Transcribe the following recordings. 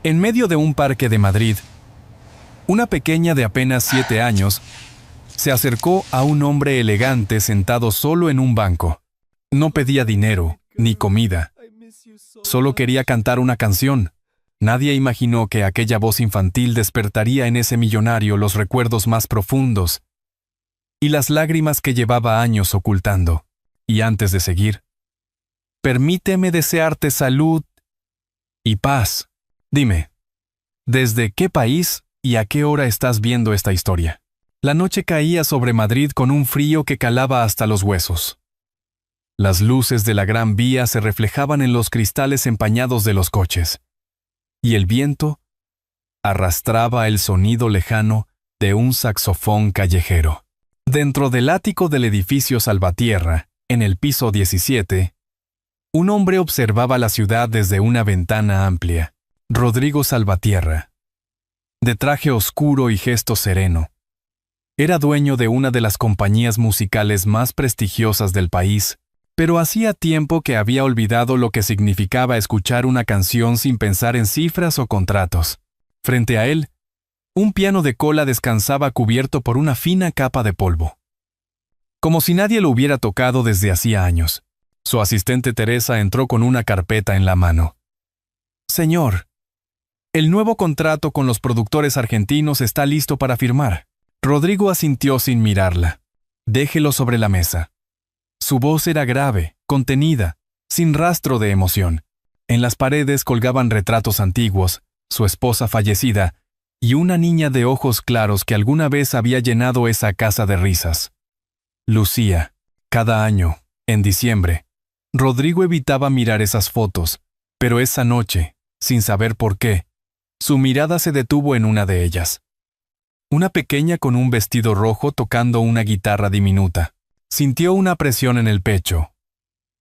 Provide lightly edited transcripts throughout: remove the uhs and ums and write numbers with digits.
En medio de un parque de Madrid, una pequeña de apenas 7 años se acercó a un hombre elegante sentado solo en un banco. No pedía dinero ni comida. Solo quería cantar una canción. Nadie imaginó que aquella voz infantil despertaría en ese millonario los recuerdos más profundos y las lágrimas que llevaba años ocultando. Y antes de seguir, permíteme desearte salud y paz. Dime, ¿desde qué país y a qué hora estás viendo esta historia? La noche caía sobre Madrid con un frío que calaba hasta los huesos. Las luces de la Gran Vía se reflejaban en los cristales empañados de los coches, y el viento arrastraba el sonido lejano de un saxofón callejero. Dentro del ático del edificio Salvatierra, en el piso 17, un hombre observaba la ciudad desde una ventana amplia. Rodrigo Salvatierra, de traje oscuro y gesto sereno, era dueño de una de las compañías musicales más prestigiosas del país, pero hacía tiempo que había olvidado lo que significaba escuchar una canción sin pensar en cifras o contratos. Frente a él, un piano de cola descansaba cubierto por una fina capa de polvo, como si nadie lo hubiera tocado desde hacía años. Su asistente Teresa entró con una carpeta en la mano. «Señor, el nuevo contrato con los productores argentinos está listo para firmar». Rodrigo asintió sin mirarla. «Déjelo sobre la mesa». Su voz era grave, contenida, sin rastro de emoción. En las paredes colgaban retratos antiguos, su esposa fallecida y una niña de ojos claros que alguna vez había llenado esa casa de risas. Lucía. Cada año, en diciembre, Rodrigo evitaba mirar esas fotos, pero esa noche, sin saber por qué, su mirada se detuvo en una de ellas. Una pequeña con un vestido rojo tocando una guitarra diminuta. Sintió una presión en el pecho,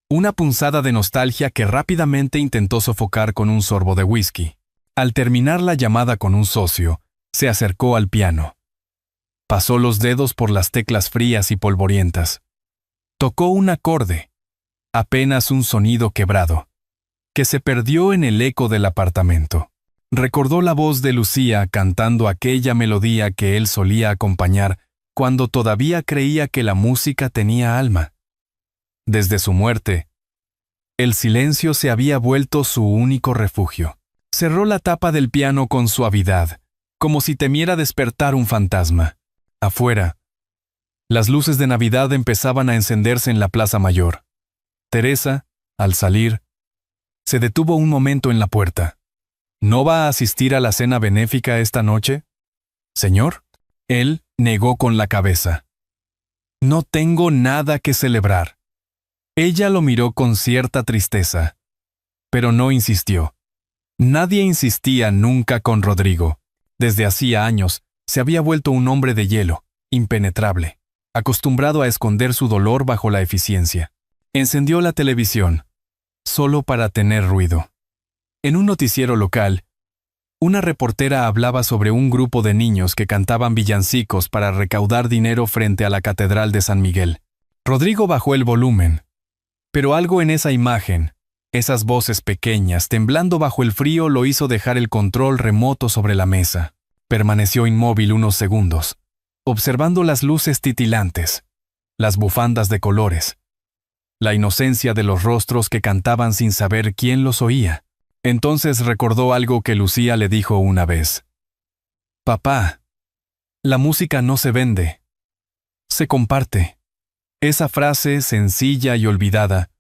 una punzada de nostalgia que rápidamente intentó sofocar con un sorbo de whisky. Al terminar la llamada con un socio, se acercó al piano. Pasó los dedos por las teclas frías y polvorientas. Tocó un acorde, apenas un sonido quebrado, que se perdió en el eco del apartamento. Recordó la voz de Lucía cantando aquella melodía que él solía acompañar cuando todavía creía que la música tenía alma. Desde su muerte, el silencio se había vuelto su único refugio. Cerró la tapa del piano con suavidad, como si temiera despertar un fantasma. Afuera, las luces de Navidad empezaban a encenderse en la Plaza Mayor. Teresa, al salir, se detuvo un momento en la puerta. ¿No va a asistir a la cena benéfica esta noche, señor? Él negó con la cabeza. No tengo nada que celebrar. Ella lo miró con cierta tristeza, pero no insistió. Nadie insistía nunca con Rodrigo. Desde hacía años se había vuelto un hombre de hielo, impenetrable, acostumbrado a esconder su dolor bajo la eficiencia. Encendió la televisión, solo para tener ruido. En un noticiero local, una reportera hablaba sobre un grupo de niños que cantaban villancicos para recaudar dinero frente a la Catedral de San Miguel. Rodrigo bajó el volumen, pero algo en esa imagen, esas voces pequeñas temblando bajo el frío, lo hizo dejar el control remoto sobre la mesa. Permaneció inmóvil unos segundos, observando las luces titilantes, las bufandas de colores, la inocencia de los rostros que cantaban sin saber quién los oía. Entonces recordó algo que Lucía le dijo una vez. «Papá, la música no se vende, se comparte». Esa frase, sencilla y olvidada,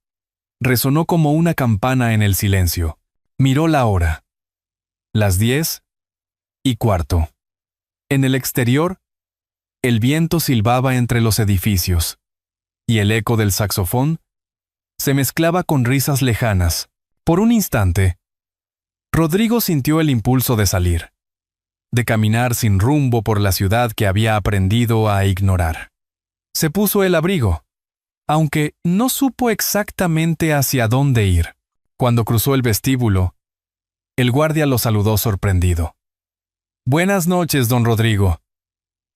resonó como una campana en el silencio. Miró la hora. Las 10:15. En el exterior, el viento silbaba entre los edificios, y el eco del saxofón se mezclaba con risas lejanas. Por un instante, Rodrigo sintió el impulso de salir, de caminar sin rumbo por la ciudad que había aprendido a ignorar. Se puso el abrigo, aunque no supo exactamente hacia dónde ir. Cuando cruzó el vestíbulo, el guardia lo saludó sorprendido. «Buenas noches, don Rodrigo».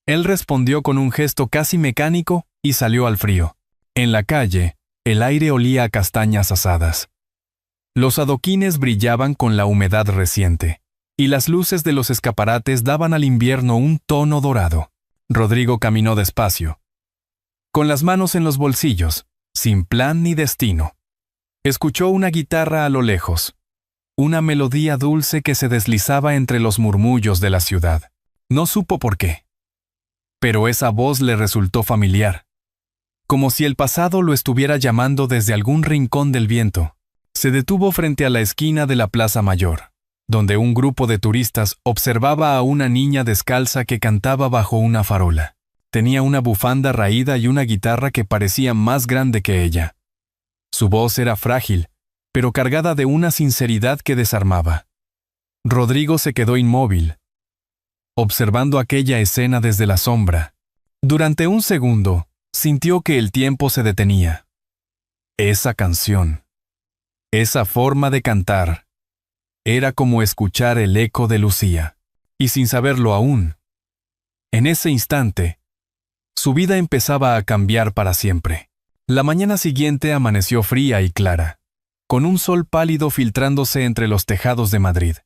Él respondió con un gesto casi mecánico y salió al frío. En la calle, el aire olía a castañas asadas. Los adoquines brillaban con la humedad reciente, y las luces de los escaparates daban al invierno un tono dorado. Rodrigo caminó despacio, con las manos en los bolsillos, sin plan ni destino. Escuchó una guitarra a lo lejos, una melodía dulce que se deslizaba entre los murmullos de la ciudad. No supo por qué, pero esa voz le resultó familiar, como si el pasado lo estuviera llamando desde algún rincón del viento. Se detuvo frente a la esquina de la Plaza Mayor, donde un grupo de turistas observaba a una niña descalza que cantaba bajo una farola. Tenía una bufanda raída y una guitarra que parecía más grande que ella. Su voz era frágil, pero cargada de una sinceridad que desarmaba. Rodrigo se quedó inmóvil, observando aquella escena desde la sombra. Durante un segundo, sintió que el tiempo se detenía. Esa canción, esa forma de cantar, era como escuchar el eco de Lucía. Y sin saberlo aún, en ese instante, su vida empezaba a cambiar para siempre. La mañana siguiente amaneció fría y clara, con un sol pálido filtrándose entre los tejados de Madrid.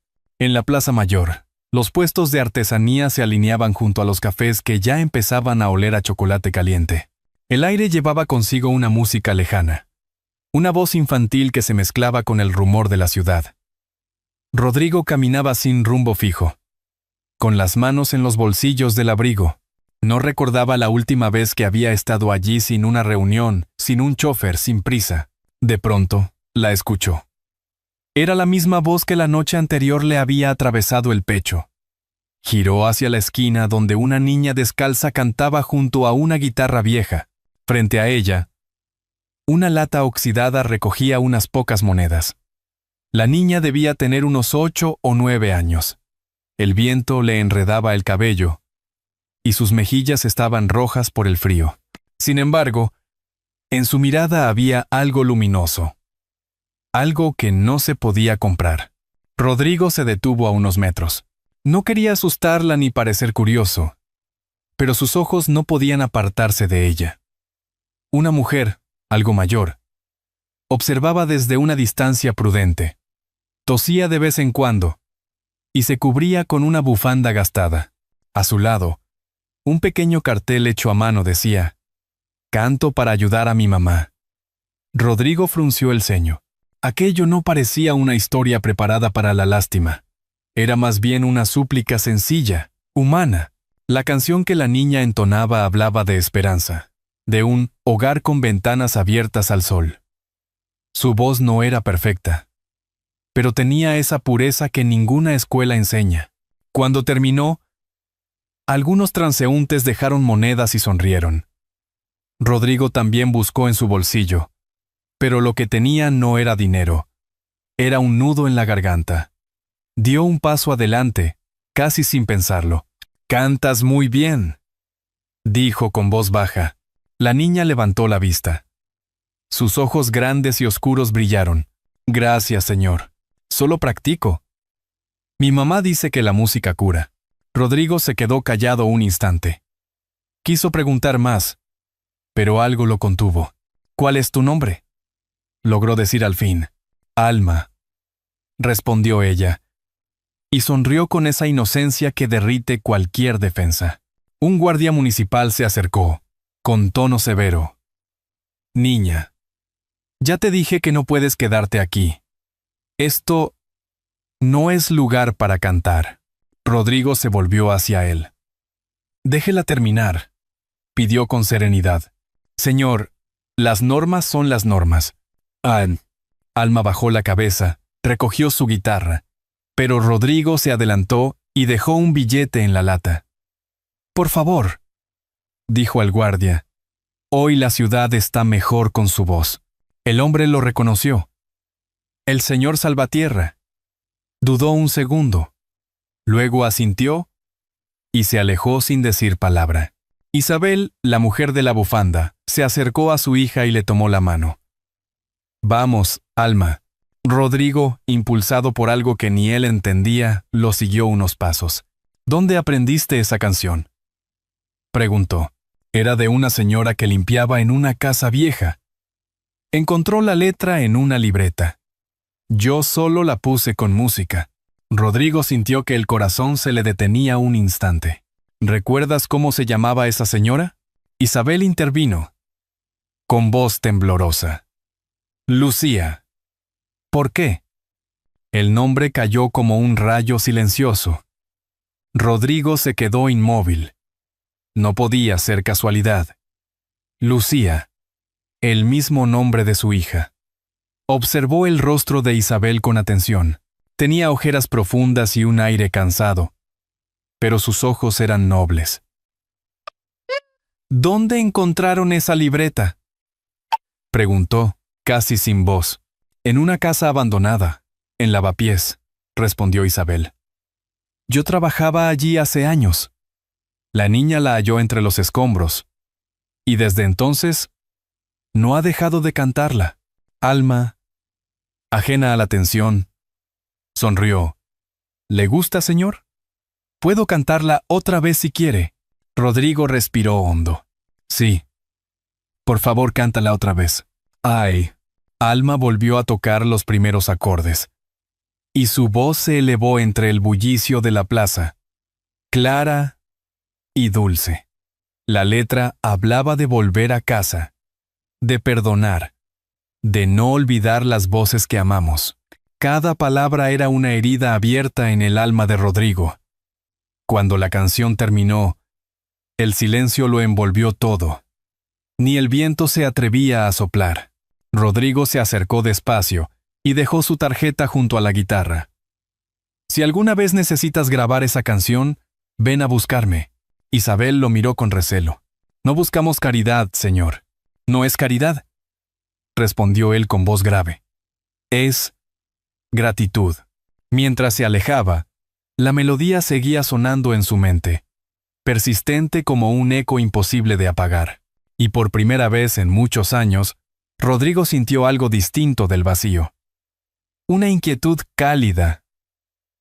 En la Plaza Mayor, los puestos de artesanía se alineaban junto a los cafés que ya empezaban a oler a chocolate caliente. El aire llevaba consigo una música lejana, una voz infantil que se mezclaba con el rumor de la ciudad. Rodrigo caminaba sin rumbo fijo, con las manos en los bolsillos del abrigo. No recordaba la última vez que había estado allí sin una reunión, sin un chofer, sin prisa. De pronto, la escuchó. Era la misma voz que la noche anterior le había atravesado el pecho. Giró hacia la esquina donde una niña descalza cantaba junto a una guitarra vieja. Frente a ella, una lata oxidada recogía unas pocas monedas. La niña debía tener unos 8 o 9 años. El viento le enredaba el cabello, y sus mejillas estaban rojas por el frío. Sin embargo, en su mirada había algo luminoso, algo que no se podía comprar. Rodrigo se detuvo a unos metros. No quería asustarla ni parecer curioso, pero sus ojos no podían apartarse de ella. Una mujer, algo mayor, observaba desde una distancia prudente. Tosía de vez en cuando, y se cubría con una bufanda gastada. A su lado, un pequeño cartel hecho a mano decía: «Canto para ayudar a mi mamá». Rodrigo frunció el ceño. Aquello no parecía una historia preparada para la lástima. Era más bien una súplica sencilla, humana. La canción que la niña entonaba hablaba de esperanza, de un hogar con ventanas abiertas al sol. Su voz no era perfecta, pero tenía esa pureza que ninguna escuela enseña. Cuando terminó, algunos transeúntes dejaron monedas y sonrieron. Rodrigo también buscó en su bolsillo, pero lo que tenía no era dinero. Era un nudo en la garganta. Dio un paso adelante, casi sin pensarlo. «Cantas muy bien», dijo con voz baja. La niña levantó la vista. Sus ojos grandes y oscuros brillaron. «Gracias, señor. Solo practico. Mi mamá dice que la música cura». Rodrigo se quedó callado un instante. Quiso preguntar más, pero algo lo contuvo. «¿Cuál es tu nombre?», logró decir al fin. «Alma», respondió ella, y sonrió con esa inocencia que derrite cualquier defensa. Un guardia municipal se acercó, con tono severo. «Niña, ya te dije que no puedes quedarte aquí. Esto no es lugar para cantar». Rodrigo se volvió hacia él. «Déjela terminar», pidió con serenidad. «Señor, las normas son las normas». Alma bajó la cabeza, recogió su guitarra, pero Rodrigo se adelantó y dejó un billete en la lata. «Por favor», dijo al guardia. «Hoy la ciudad está mejor con su voz». El hombre lo reconoció. «El señor Salvatierra». Dudó un segundo. Luego asintió y se alejó sin decir palabra. Isabel, la mujer de la bufanda, se acercó a su hija y le tomó la mano. «Vamos, Alma». Rodrigo, impulsado por algo que ni él entendía, lo siguió unos pasos. «¿Dónde aprendiste esa canción?», preguntó. Era de una señora que limpiaba en una casa vieja. Encontró la letra en una libreta. Yo solo la puse con música. Rodrigo sintió que el corazón se le detenía un instante. ¿Recuerdas cómo se llamaba esa señora? Isabel intervino, con voz temblorosa. Lucía. ¿Por qué? El nombre cayó como un rayo silencioso. Rodrigo se quedó inmóvil. No podía ser casualidad. Lucía, el mismo nombre de su hija. Observó el rostro de Isabel con atención. Tenía ojeras profundas y un aire cansado, pero sus ojos eran nobles. ¿Dónde encontraron esa libreta?, preguntó, casi sin voz. En una casa abandonada, en Lavapiés, respondió Isabel. Yo trabajaba allí hace años. La niña la halló entre los escombros, y desde entonces no ha dejado de cantarla. Alma, ajena a la atención, sonrió. ¿Le gusta, señor? Puedo cantarla otra vez si quiere. Rodrigo respiró hondo. Sí. Por favor, cántala otra vez. Ay. Alma volvió a tocar los primeros acordes, y su voz se elevó entre el bullicio de la plaza, clara y dulce. La letra hablaba de volver a casa, de perdonar, de no olvidar las voces que amamos. Cada palabra era una herida abierta en el alma de Rodrigo. Cuando la canción terminó, el silencio lo envolvió todo. Ni el viento se atrevía a soplar. Rodrigo se acercó despacio y dejó su tarjeta junto a la guitarra. Si alguna vez necesitas grabar esa canción, ven a buscarme. Isabel lo miró con recelo. No buscamos caridad, señor. No es caridad, respondió él con voz grave. Es gratitud. Mientras se alejaba, la melodía seguía sonando en su mente, persistente como un eco imposible de apagar. Y por primera vez en muchos años, Rodrigo sintió algo distinto del vacío. Una inquietud cálida,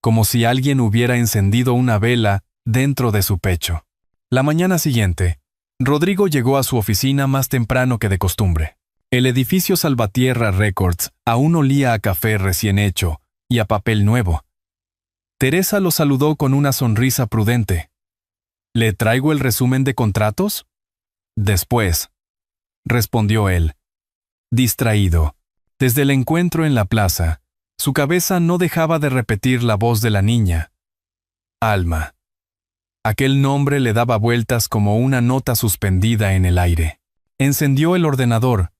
como si alguien hubiera encendido una vela dentro de su pecho. La mañana siguiente, Rodrigo llegó a su oficina más temprano que de costumbre. El edificio Salvatierra Records aún olía a café recién hecho y a papel nuevo. Teresa lo saludó con una sonrisa prudente. ¿Le traigo el resumen de contratos? Después, respondió él, distraído. Desde el encuentro en la plaza, su cabeza no dejaba de repetir la voz de la niña. Alma. Aquel nombre le daba vueltas como una nota suspendida en el aire. Encendió el ordenador,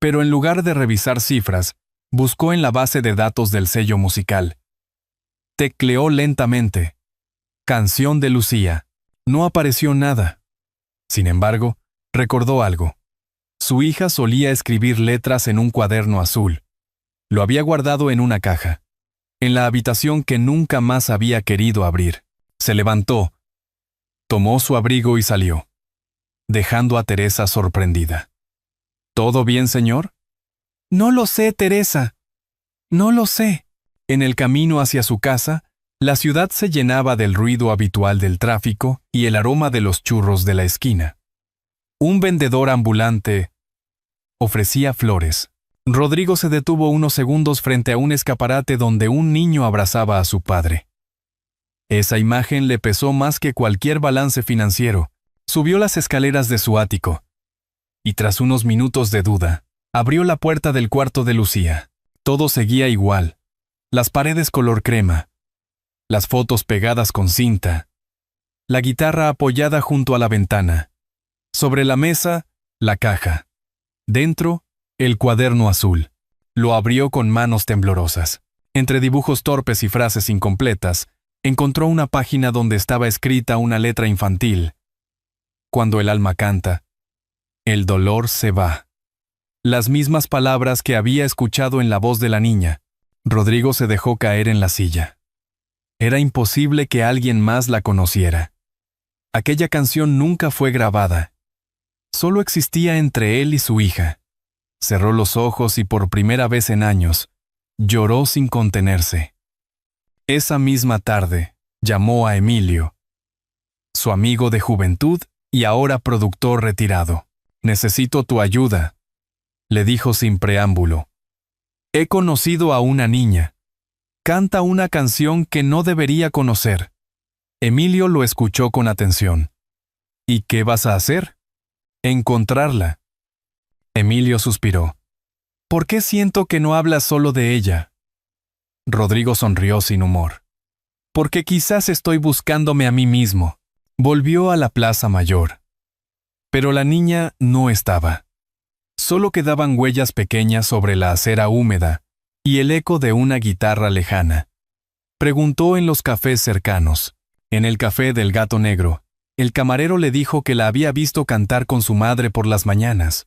pero en lugar de revisar cifras, buscó en la base de datos del sello musical. Tecleó lentamente. Canción de Lucía. No apareció nada. Sin embargo, recordó algo. Su hija solía escribir letras en un cuaderno azul. Lo había guardado en una caja, en la habitación que nunca más había querido abrir. Se levantó, tomó su abrigo y salió, dejando a Teresa sorprendida. ¿Todo bien, señor? No lo sé, Teresa. No lo sé. En el camino hacia su casa, la ciudad se llenaba del ruido habitual del tráfico y el aroma de los churros de la esquina. Un vendedor ambulante ofrecía flores. Rodrigo se detuvo unos segundos frente a un escaparate donde un niño abrazaba a su padre. Esa imagen le pesó más que cualquier balance financiero. Subió las escaleras de su ático y tras unos minutos de duda, abrió la puerta del cuarto de Lucía. Todo seguía igual. Las paredes color crema, las fotos pegadas con cinta, la guitarra apoyada junto a la ventana. Sobre la mesa, la caja. Dentro, el cuaderno azul. Lo abrió con manos temblorosas. Entre dibujos torpes y frases incompletas, encontró una página donde estaba escrita una letra infantil. Cuando el alma canta, el dolor se va. Las mismas palabras que había escuchado en la voz de la niña. Rodrigo se dejó caer en la silla. Era imposible que alguien más la conociera. Aquella canción nunca fue grabada. Solo existía entre él y su hija. Cerró los ojos y por primera vez en años, lloró sin contenerse. Esa misma tarde, llamó a Emilio, su amigo de juventud y ahora productor retirado. Necesito tu ayuda, le dijo sin preámbulo. He conocido a una niña. Canta una canción que no debería conocer. Emilio lo escuchó con atención. ¿Y qué vas a hacer? Encontrarla. Emilio suspiró. ¿Por qué siento que no hablas solo de ella? Rodrigo sonrió sin humor. Porque quizás estoy buscándome a mí mismo. Volvió a la plaza mayor. Pero la niña no estaba. Solo quedaban huellas pequeñas sobre la acera húmeda y el eco de una guitarra lejana. Preguntó en los cafés cercanos. En el café del Gato Negro, el camarero le dijo que la había visto cantar con su madre por las mañanas.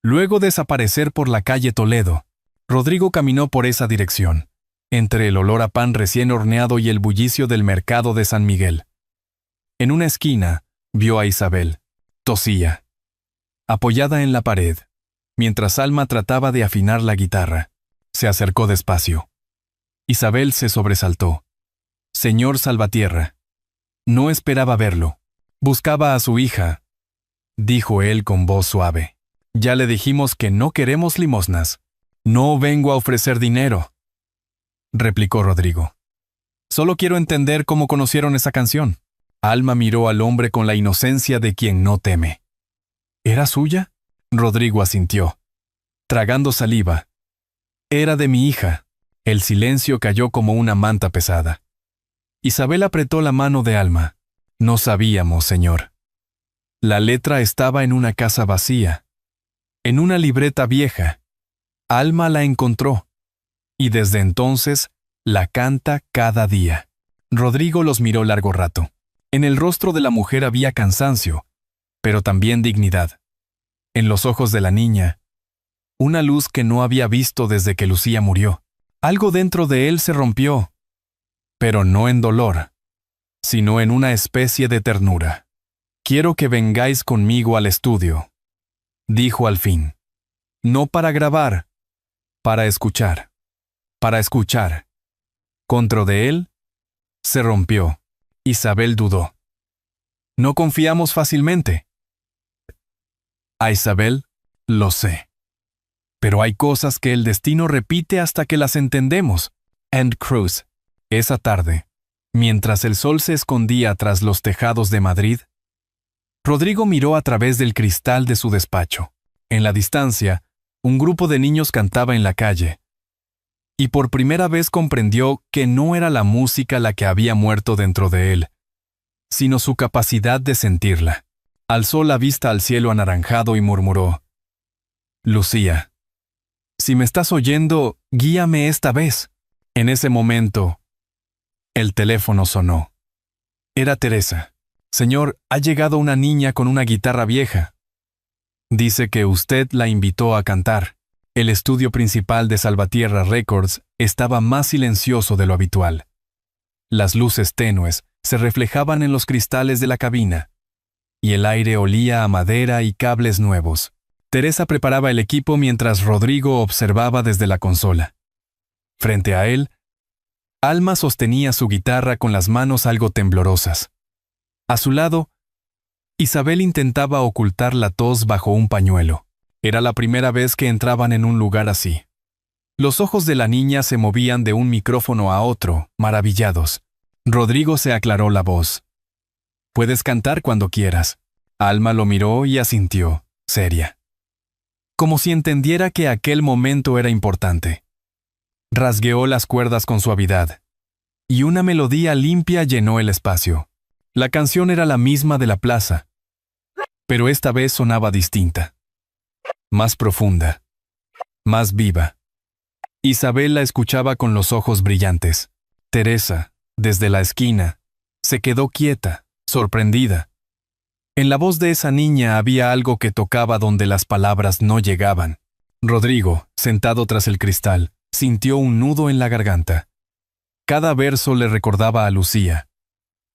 Luego desaparecer por la calle Toledo, Rodrigo caminó por esa dirección, entre el olor a pan recién horneado y el bullicio del mercado de San Miguel. En una esquina, vio a Isabel. Tosía, apoyada en la pared, mientras Alma trataba de afinar la guitarra. Se acercó despacio. Isabel se sobresaltó. Señor Salvatierra. No esperaba verlo. Buscaba a su hija, dijo él con voz suave. Ya le dijimos que no queremos limosnas. No vengo a ofrecer dinero, replicó Rodrigo. Solo quiero entender cómo conocieron esa canción. Alma miró al hombre con la inocencia de quien no teme. ¿Era suya? Rodrigo asintió, tragando saliva. Era de mi hija. El silencio cayó como una manta pesada. Isabel apretó la mano de Alma. No sabíamos, señor. La letra estaba en una casa vacía, en una libreta vieja. Alma la encontró, y desde entonces la canta cada día. Rodrigo los miró largo rato. En el rostro de la mujer había cansancio, pero también dignidad. En los ojos de la niña, una luz que no había visto desde que Lucía murió. Algo dentro de él se rompió, pero no en dolor, sino en una especie de ternura. Quiero que vengáis conmigo al estudio, dijo al fin. No para grabar, para escuchar. Para escuchar. Contra de él, se rompió. Isabel dudó. No confiamos fácilmente. A Isabel, lo sé. Pero hay cosas que el destino repite hasta que las entendemos. And Cruz. Esa tarde, mientras el sol se escondía tras los tejados de Madrid, Rodrigo miró a través del cristal de su despacho. En la distancia, un grupo de niños cantaba en la calle. Y por primera vez comprendió que no era la música la que había muerto dentro de él, sino su capacidad de sentirla. Alzó la vista al cielo anaranjado y murmuró: Lucía, si me estás oyendo, guíame esta vez. En ese momento, el teléfono sonó. Era Teresa. Señor, ha llegado una niña con una guitarra vieja. Dice que usted la invitó a cantar. El estudio principal de Salvatierra Records estaba más silencioso de lo habitual. Las luces tenues se reflejaban en los cristales de la cabina, y el aire olía a madera y cables nuevos. Teresa preparaba el equipo mientras Rodrigo observaba desde la consola. Frente a él, Alma sostenía su guitarra con las manos algo temblorosas. A su lado, Isabel intentaba ocultar la tos bajo un pañuelo. Era la primera vez que entraban en un lugar así. Los ojos de la niña se movían de un micrófono a otro, maravillados. Rodrigo se aclaró la voz. Puedes cantar cuando quieras. Alma lo miró y asintió, seria, como si entendiera que aquel momento era importante. Rasgueó las cuerdas con suavidad, y una melodía limpia llenó el espacio. La canción era la misma de la plaza, pero esta vez sonaba distinta, más profunda, más viva. Isabel la escuchaba con los ojos brillantes. Teresa, desde la esquina, se quedó quieta, sorprendida. En la voz de esa niña había algo que tocaba donde las palabras no llegaban. Rodrigo, sentado tras el cristal, sintió un nudo en la garganta. Cada verso le recordaba a Lucía,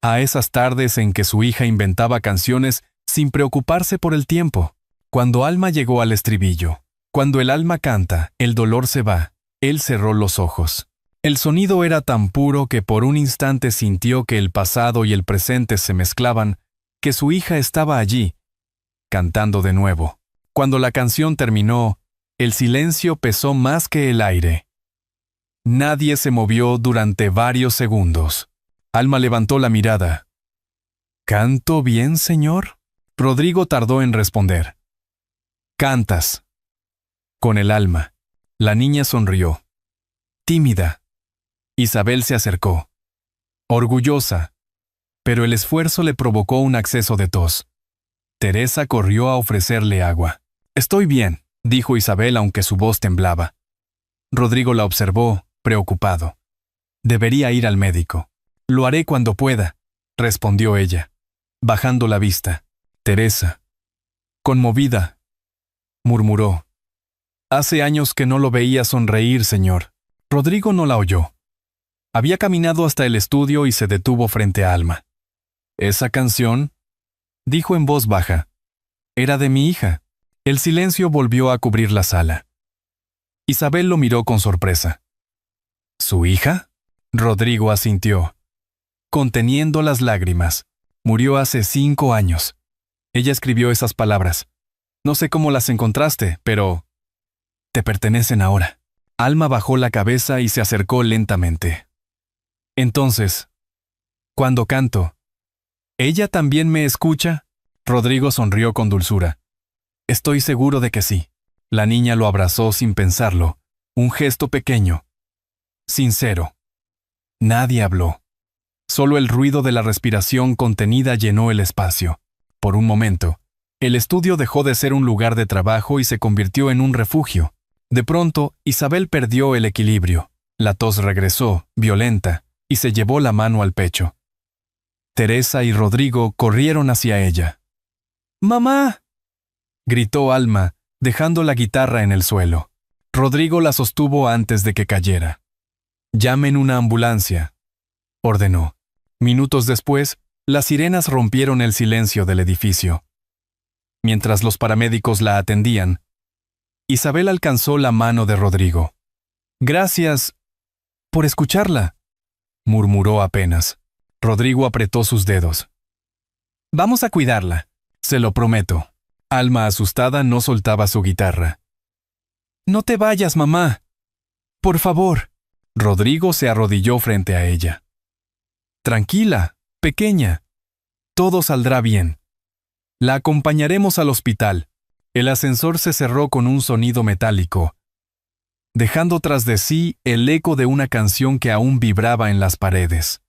a esas tardes en que su hija inventaba canciones sin preocuparse por el tiempo. Cuando Alma llegó al estribillo, cuando el alma canta, el dolor se va, él cerró los ojos. El sonido era tan puro que por un instante sintió que el pasado y el presente se mezclaban, que su hija estaba allí, cantando de nuevo. Cuando la canción terminó, el silencio pesó más que el aire. Nadie se movió durante varios segundos. Alma levantó la mirada. ¿Canto bien, señor? Rodrigo tardó en responder. Cantas. Con el alma. La niña sonrió. Tímida. Isabel se acercó. Orgullosa. Pero el esfuerzo le provocó un acceso de tos. Teresa corrió a ofrecerle agua. Estoy bien, dijo Isabel aunque su voz temblaba. Rodrigo la observó, preocupado. Debería ir al médico. Lo haré cuando pueda, respondió ella, bajando la vista. Teresa. Conmovida. Murmuró. Hace años que no lo veía sonreír, señor. Rodrigo no la oyó. Había caminado hasta el estudio y se detuvo frente a Alma. «¿Esa canción?», dijo en voz baja. «Era de mi hija». El silencio volvió a cubrir la sala. Isabel lo miró con sorpresa. «¿Su hija?», Rodrigo asintió, conteniendo las lágrimas. «Murió hace 5 años. Ella escribió esas palabras. No sé cómo las encontraste, pero te pertenecen ahora». Alma bajó la cabeza y se acercó lentamente. «Entonces, cuando canto, ¿ella también me escucha?», Rodrigo sonrió con dulzura. «Estoy seguro de que sí». La niña lo abrazó sin pensarlo, un gesto pequeño, sincero. Nadie habló. Solo el ruido de la respiración contenida llenó el espacio. Por un momento, el estudio dejó de ser un lugar de trabajo y se convirtió en un refugio. De pronto, Isabel perdió el equilibrio. La tos regresó, violenta, y se llevó la mano al pecho. Teresa y Rodrigo corrieron hacia ella. «¡Mamá!», gritó Alma, dejando la guitarra en el suelo. Rodrigo la sostuvo antes de que cayera. «Llamen una ambulancia», ordenó. Minutos después, las sirenas rompieron el silencio del edificio. Mientras los paramédicos la atendían, Isabel alcanzó la mano de Rodrigo. «Gracias por escucharla», murmuró apenas. Rodrigo apretó sus dedos. «Vamos a cuidarla, se lo prometo». Alma, asustada, no soltaba su guitarra. «No te vayas, mamá. Por favor». Rodrigo se arrodilló frente a ella. «Tranquila, pequeña. Todo saldrá bien. La acompañaremos al hospital». El ascensor se cerró con un sonido metálico, dejando tras de sí el eco de una canción que aún vibraba en las paredes.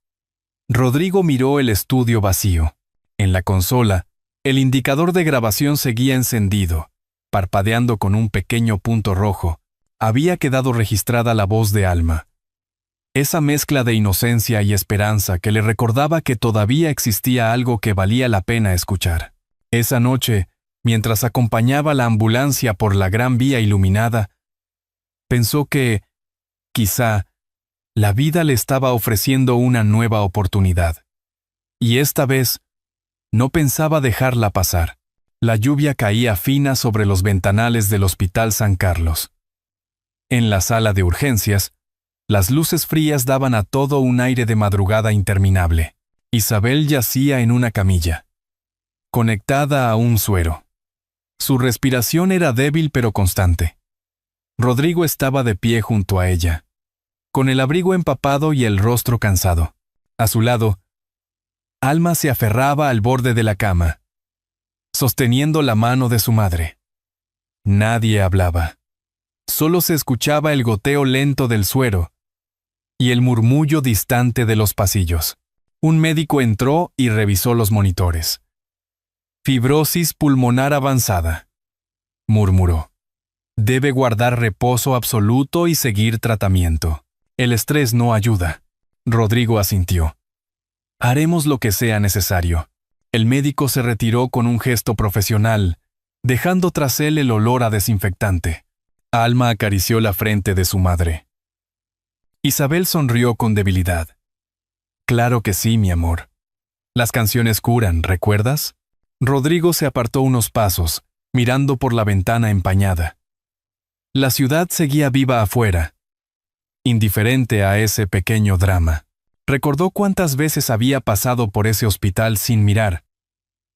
Rodrigo miró el estudio vacío. En la consola, el indicador de grabación seguía encendido, parpadeando con un pequeño punto rojo. Había quedado registrada la voz de Alma. Esa mezcla de inocencia y esperanza que le recordaba que todavía existía algo que valía la pena escuchar. Esa noche, mientras acompañaba la ambulancia por la gran vía iluminada, pensó que, quizá, la vida le estaba ofreciendo una nueva oportunidad. Y esta vez, no pensaba dejarla pasar. La lluvia caía fina sobre los ventanales del Hospital San Carlos. En la sala de urgencias, las luces frías daban a todo un aire de madrugada interminable. Isabel yacía en una camilla, conectada a un suero. Su respiración era débil pero constante. Rodrigo estaba de pie junto a ella, con el abrigo empapado y el rostro cansado. A su lado, Alma se aferraba al borde de la cama, sosteniendo la mano de su madre. Nadie hablaba. Solo se escuchaba el goteo lento del suero y el murmullo distante de los pasillos. Un médico entró y revisó los monitores. «Fibrosis pulmonar avanzada», murmuró. «Debe guardar reposo absoluto y seguir tratamiento. El estrés no ayuda». Rodrigo asintió. «Haremos lo que sea necesario». El médico se retiró con un gesto profesional, dejando tras él el olor a desinfectante. Alma acarició la frente de su madre. Isabel sonrió con debilidad. «Claro que sí, mi amor. Las canciones curan, ¿recuerdas?». Rodrigo se apartó unos pasos, mirando por la ventana empañada. La ciudad seguía viva afuera, indiferente a ese pequeño drama. Recordó cuántas veces había pasado por ese hospital sin mirar,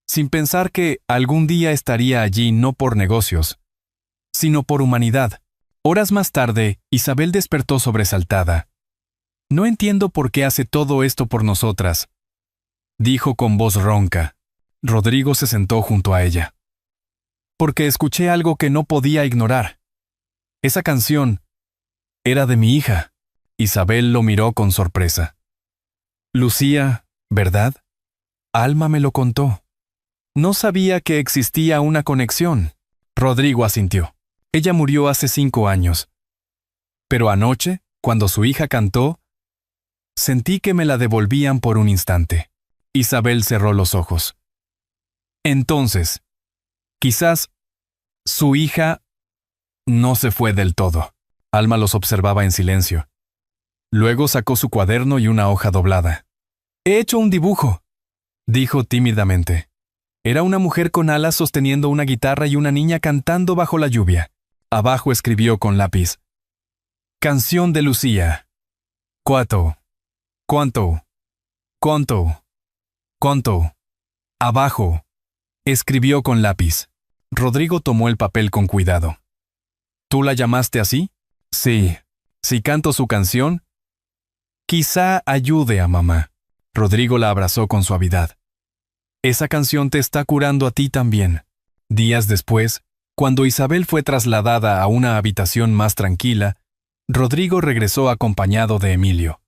sin pensar que algún día estaría allí no por negocios, sino por humanidad. Horas más tarde, Isabel despertó sobresaltada. «No entiendo por qué hace todo esto por nosotras», dijo con voz ronca. Rodrigo se sentó junto a ella. «Porque escuché algo que no podía ignorar. Esa canción era de mi hija». Isabel lo miró con sorpresa. «Lucía, ¿verdad? Alma me lo contó. No sabía que existía una conexión». Rodrigo asintió. «Ella murió hace 5 años. Pero anoche, cuando su hija cantó, sentí que me la devolvían por un instante». Isabel cerró los ojos. «Entonces, quizás su hija no se fue del todo». Alma los observaba en silencio. Luego sacó su cuaderno y una hoja doblada. «He hecho un dibujo», dijo tímidamente. Era una mujer con alas sosteniendo una guitarra y una niña cantando bajo la lluvia. Abajo escribió con lápiz: «Canción de Lucía. Cuánto, cuánto, cuánto, cuánto». Abajo escribió con lápiz. Rodrigo tomó el papel con cuidado. «¿Tú la llamaste así?» «Sí. Si canto su canción, quizá ayude a mamá». Rodrigo la abrazó con suavidad. «Esa canción te está curando a ti también». Días después, cuando Isabel fue trasladada a una habitación más tranquila, Rodrigo regresó acompañado de Emilio.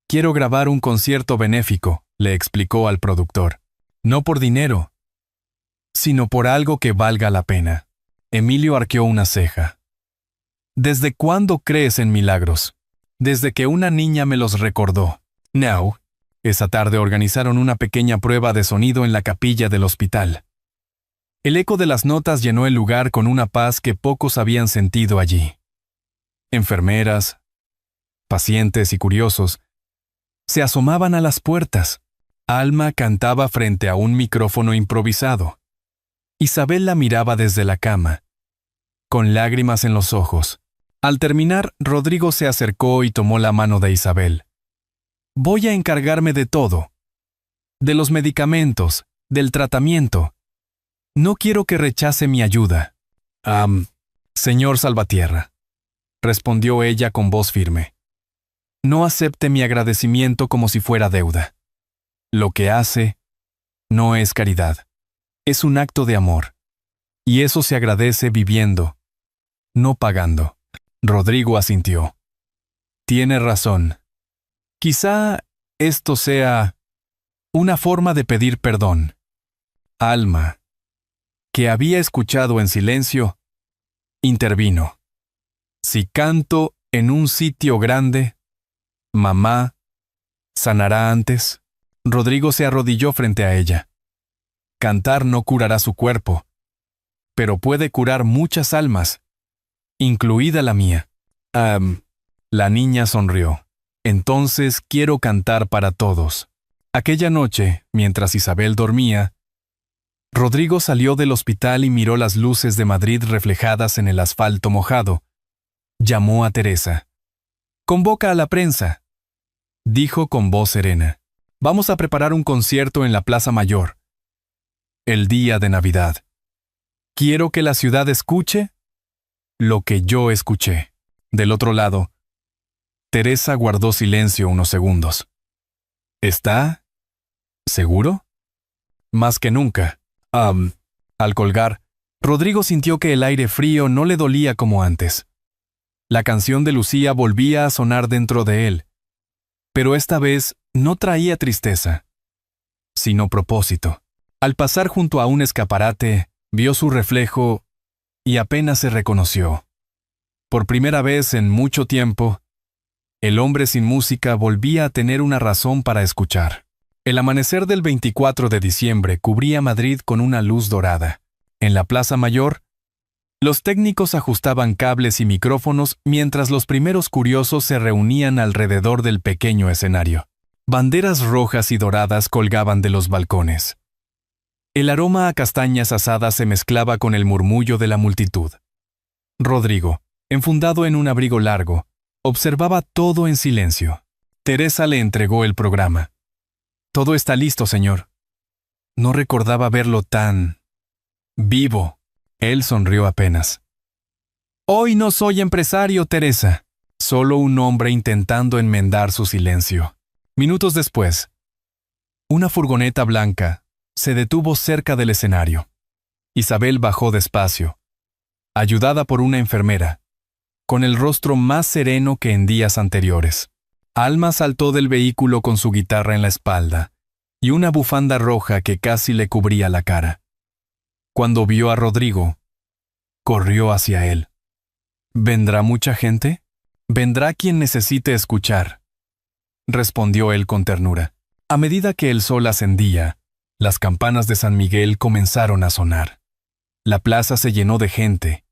«Quiero grabar un concierto benéfico», le explicó al productor. «No por dinero, sino por algo que valga la pena». Emilio arqueó una ceja. «¿Desde cuándo crees en milagros?» «Desde que una niña me los recordó». «Now». Esa tarde organizaron una pequeña prueba de sonido en la capilla del hospital. El eco de las notas llenó el lugar con una paz que pocos habían sentido allí. Enfermeras, pacientes y curiosos se asomaban a las puertas. Alma cantaba frente a un micrófono improvisado. Isabel la miraba desde la cama, con lágrimas en los ojos. Al terminar, Rodrigo se acercó y tomó la mano de Isabel. «Voy a encargarme de todo. De los medicamentos, del tratamiento. No quiero que rechace mi ayuda». Señor Salvatierra», respondió ella con voz firme. «No acepte mi agradecimiento como si fuera deuda. Lo que hace no es caridad. Es un acto de amor. Y eso se agradece viviendo, no pagando». Rodrigo asintió. «Tiene razón. Quizá esto sea una forma de pedir perdón». Alma, que había escuchado en silencio, intervino. «Si canto en un sitio grande, mamá sanará antes». Rodrigo se arrodilló frente a ella. «Cantar no curará su cuerpo, pero puede curar muchas almas, incluida la mía». La niña sonrió. «Entonces quiero cantar para todos». Aquella noche, mientras Isabel dormía, Rodrigo salió del hospital y miró las luces de Madrid reflejadas en el asfalto mojado. Llamó a Teresa. «Convoca a la prensa», dijo con voz serena. «Vamos a preparar un concierto en la Plaza Mayor. El día de Navidad. Quiero que la ciudad escuche lo que yo escuché». Del otro lado, Teresa guardó silencio unos segundos. «¿Está seguro?» «Más que nunca». Al colgar, Rodrigo sintió que el aire frío no le dolía como antes. La canción de Lucía volvía a sonar dentro de él, pero esta vez no traía tristeza, sino propósito. Al pasar junto a un escaparate, vio su reflejo y apenas se reconoció. Por primera vez en mucho tiempo, el hombre sin música volvía a tener una razón para escuchar. El amanecer del 24 de diciembre cubría Madrid con una luz dorada. En la Plaza Mayor, los técnicos ajustaban cables y micrófonos mientras los primeros curiosos se reunían alrededor del pequeño escenario. Banderas rojas y doradas colgaban de los balcones. El aroma a castañas asadas se mezclaba con el murmullo de la multitud. Rodrigo, enfundado en un abrigo largo, observaba todo en silencio. Teresa le entregó el programa. «Todo está listo, señor». No recordaba verlo tan vivo. Él sonrió apenas. Hoy no soy empresario, Teresa. Solo un hombre intentando enmendar su silencio. Minutos después, una furgoneta blanca se detuvo cerca del escenario. Isabel bajó despacio, ayudada por una enfermera, con el rostro más sereno que en días anteriores. Alma saltó del vehículo con su guitarra en la espalda y una bufanda roja que casi le cubría la cara. Cuando vio a Rodrigo, corrió hacia él. ¿Vendrá mucha gente? Vendrá quien necesite escuchar, respondió él con ternura. A medida que el sol ascendía, las campanas de San Miguel comenzaron a sonar. La plaza se llenó de gente,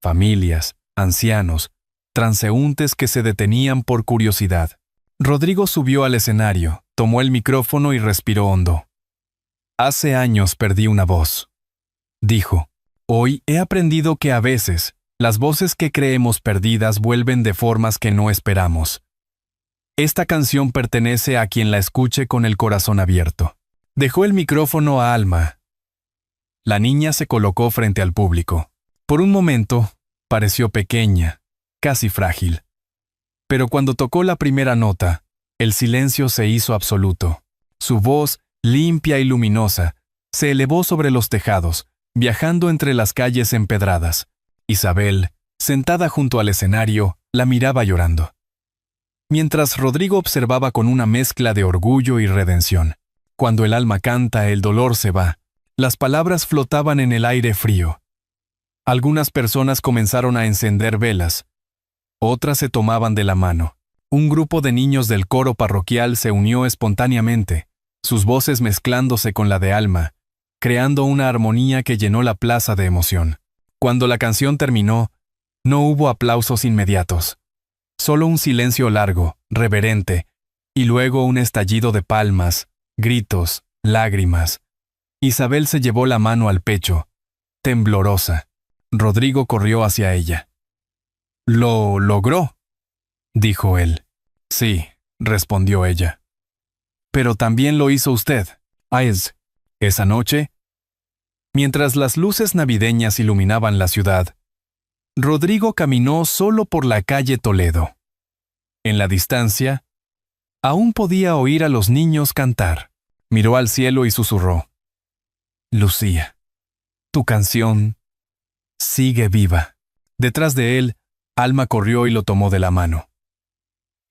familias, ancianos, transeúntes que se detenían por curiosidad. Rodrigo subió al escenario, tomó el micrófono y respiró hondo. Hace años perdí una voz, dijo. Hoy he aprendido que a veces las voces que creemos perdidas vuelven de formas que no esperamos. Esta canción pertenece a quien la escuche con el corazón abierto. Dejó el micrófono a Alma. La niña se colocó frente al público. Por un momento, pareció pequeña, casi frágil. Pero cuando tocó la primera nota, el silencio se hizo absoluto. Su voz, limpia y luminosa, se elevó sobre los tejados, viajando entre las calles empedradas. Isabel, sentada junto al escenario, la miraba llorando. Mientras Rodrigo observaba con una mezcla de orgullo y redención. Cuando el alma canta, el dolor se va. Las palabras flotaban en el aire frío. Algunas personas comenzaron a encender velas. Otras se tomaban de la mano. Un grupo de niños del coro parroquial se unió espontáneamente, sus voces mezclándose con la de Alma, creando una armonía que llenó la plaza de emoción. Cuando la canción terminó, no hubo aplausos inmediatos. Solo un silencio largo, reverente, y luego un estallido de palmas, gritos, lágrimas. Isabel se llevó la mano al pecho, temblorosa. Rodrigo corrió hacia ella. «¿Lo logró?», dijo él. «Sí», respondió ella. «Pero también lo hizo usted. Esa noche, mientras las luces navideñas iluminaban la ciudad, Rodrigo caminó solo por la calle Toledo. En la distancia, aún podía oír a los niños cantar. Miró al cielo y susurró: «Lucía, tu canción sigue viva». Detrás de él, Alma corrió y lo tomó de la mano.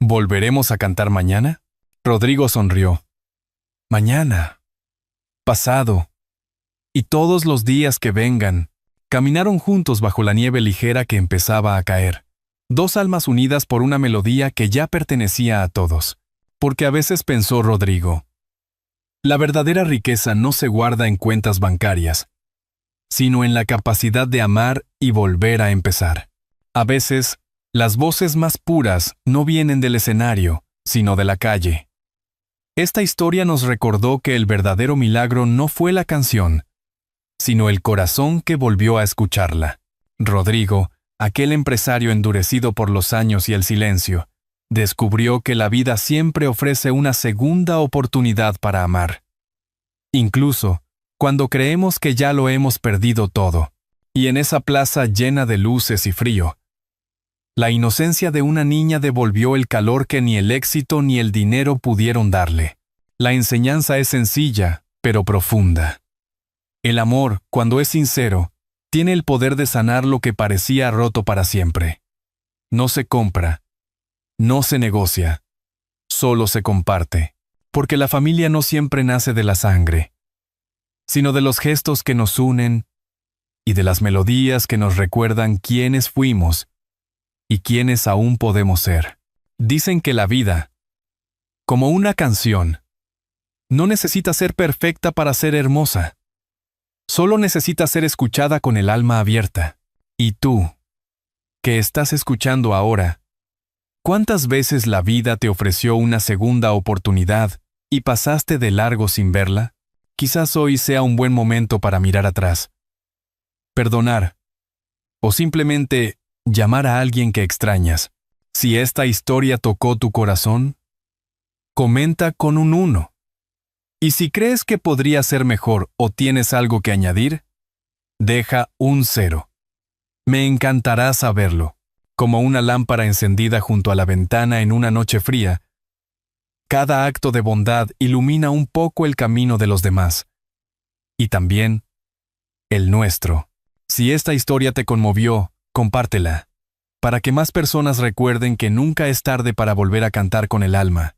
«¿Volveremos a cantar mañana?». Rodrigo sonrió. «Mañana, pasado, y todos los días que vengan». Caminaron juntos bajo la nieve ligera que empezaba a caer. Dos almas unidas por una melodía que ya pertenecía a todos. Porque a veces pensó Rodrigo, la verdadera riqueza no se guarda en cuentas bancarias, sino en la capacidad de amar y volver a empezar. A veces, las voces más puras no vienen del escenario, sino de la calle. Esta historia nos recordó que el verdadero milagro no fue la canción, sino el corazón que volvió a escucharla. Rodrigo, aquel empresario endurecido por los años y el silencio, descubrió que la vida siempre ofrece una segunda oportunidad para amar. Incluso cuando creemos que ya lo hemos perdido todo, y en esa plaza llena de luces y frío, la inocencia de una niña devolvió el calor que ni el éxito ni el dinero pudieron darle. La enseñanza es sencilla, pero profunda. El amor, cuando es sincero, tiene el poder de sanar lo que parecía roto para siempre. No se compra, no se negocia, solo se comparte, porque la familia no siempre nace de la sangre, sino de los gestos que nos unen y de las melodías que nos recuerdan quiénes fuimos y quiénes aún podemos ser. Dicen que la vida, como una canción, no necesita ser perfecta para ser hermosa. Solo necesita ser escuchada con el alma abierta. Y tú, que estás escuchando ahora, ¿cuántas veces la vida te ofreció una segunda oportunidad y pasaste de largo sin verla? Quizás hoy sea un buen momento para mirar atrás, perdonar, o simplemente llamar a alguien que extrañas. Si esta historia tocó tu corazón, comenta con un 1. Y si crees que podría ser mejor o tienes algo que añadir, deja un 0. Me encantará saberlo. Como una lámpara encendida junto a la ventana en una noche fría, cada acto de bondad ilumina un poco el camino de los demás. Y también el nuestro. Si esta historia te conmovió, compártela, para que más personas recuerden que nunca es tarde para volver a cantar con el alma.